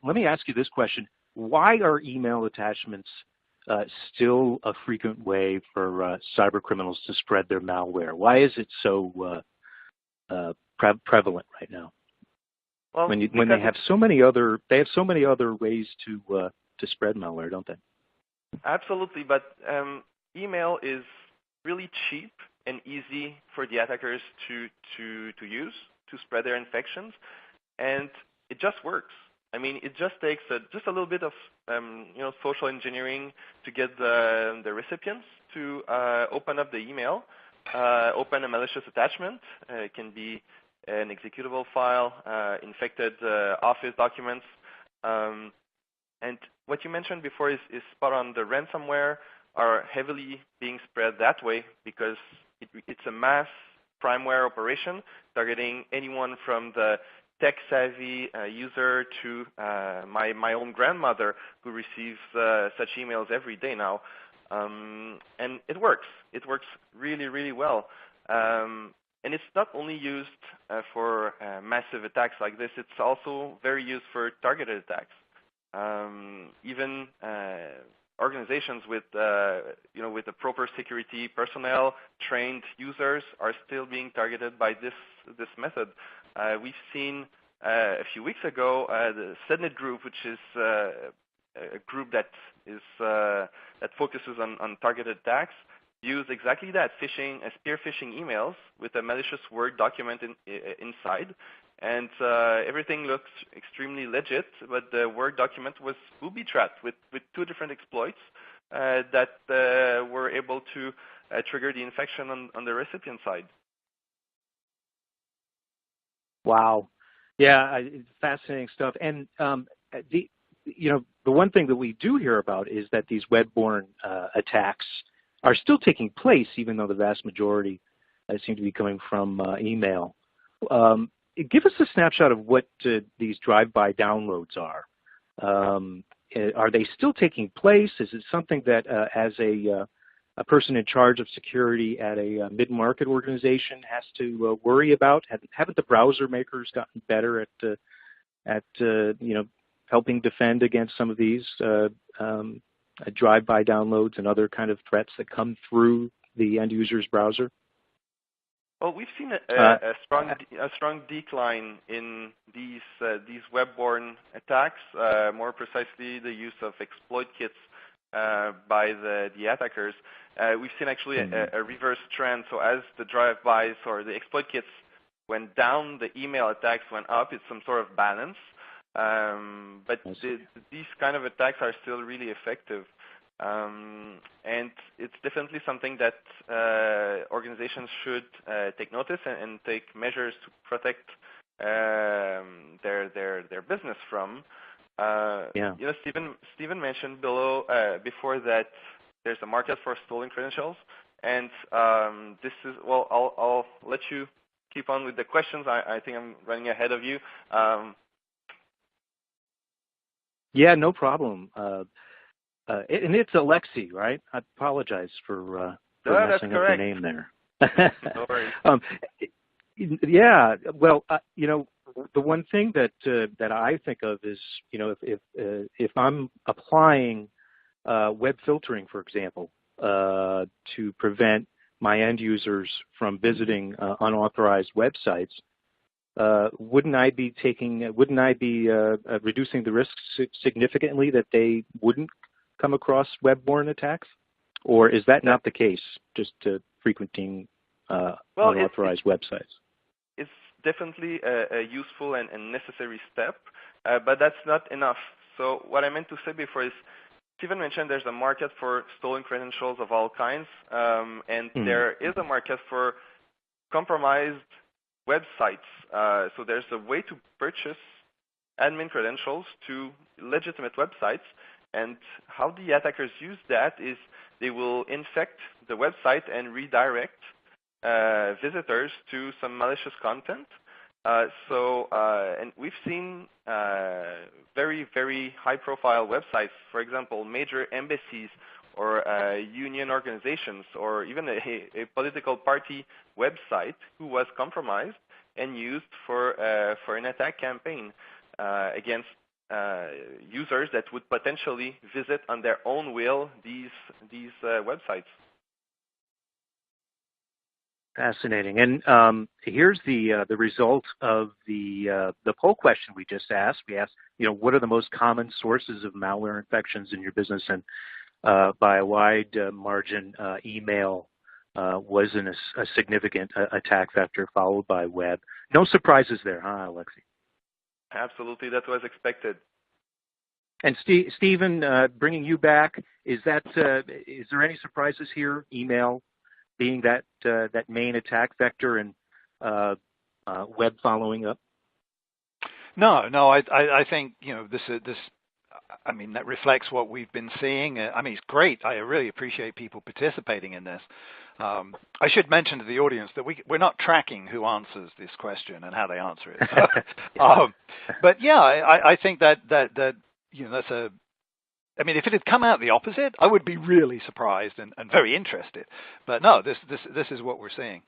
let me ask you this question. Why are email attachments still a frequent way for cyber criminals to spread their malware? Why is it so prevalent right now? Well, when they have so many other ways to spread malware, don't they? Absolutely, but email is really cheap and easy for the attackers to use to spread their infections, and it just works. I mean, it just takes just a little bit of social engineering to get the recipients to open up the email, open a malicious attachment. It can be an executable file, infected Office documents. And what you mentioned before is spot on. The ransomware are heavily being spread that way because it's a mass primeware operation targeting anyone from the tech-savvy user to my own grandmother who receives such emails every day now. And it works. It works really, really well. And it's not only used for massive attacks like this. It's also very used for targeted attacks. Even organizations with with the proper security personnel, trained users are still being targeted by this method. We've seen a few weeks ago the ESET group, which is a group that focuses on targeted attacks, use exactly that, spear phishing emails with a malicious Word document inside. And everything looks extremely legit, but the Word document was booby-trapped with two different exploits that were able to trigger the infection on the recipient side. Wow. Yeah, fascinating stuff. And the one thing that we do hear about is that these web-borne attacks are still taking place, even though the vast majority seem to be coming from email. Give us a snapshot of what these drive-by downloads are. Are they still taking place? Is it something that, as a person in charge of security at a mid-market organization, has to worry about? Haven't the browser makers gotten better at helping defend against some of these drive-by downloads and other kind of threats that come through the end user's browser? Well, we've seen a strong decline in these web-borne attacks. More precisely, the use of exploit kits by the attackers. We've seen actually a reverse trend. So as the drive-bys or the exploit kits went down, the email attacks went up. It's some sort of balance. But these kind of attacks are still really effective. And it's definitely something that organizations should take notice and take measures to protect their business from. Stephen mentioned before that there's a market for stolen credentials, and this is I'll let you keep on with the questions. I think I'm running ahead of you. Yeah, no problem. And it's Alexi, right? I apologize for messing up your name there. No worries. Yeah, well, the one thing that I think of is, if I'm applying web filtering, for example, to prevent my end users from visiting unauthorized websites, wouldn't I be reducing the risks significantly that they wouldn't come across web-borne attacks? Or is that not the case, just frequenting unauthorized websites? It's definitely a useful and necessary step, but that's not enough. So what I meant to say before is, Stephen mentioned there's a market for stolen credentials of all kinds, and there is a market for compromised websites. So there's a way to purchase admin credentials to legitimate websites, and how the attackers use that is they will infect the website and redirect visitors to some malicious content. And we've seen very, very high-profile websites, for example, major embassies or union organizations, or even a political party website who was compromised and used for an attack campaign against users that would potentially visit on their own will these websites. Fascinating. And here's the result of the poll question we just asked. We asked, what are the most common sources of malware infections in your business? And by a wide margin, email was a significant attack vector, followed by web. No surprises there, huh, Alexei? Absolutely, that was expected. And Stephen, bringing you back, is there any surprises here? Email being that main attack vector and web following up? No. I think this. I mean, that reflects what we've been seeing. I mean, it's great. I really appreciate people participating in this. I should mention to the audience that we're not tracking who answers this question and how they answer it. But yeah, I think that that's a. I mean, if it had come out the opposite, I would be really surprised and very interested. But no, this is what we're seeing.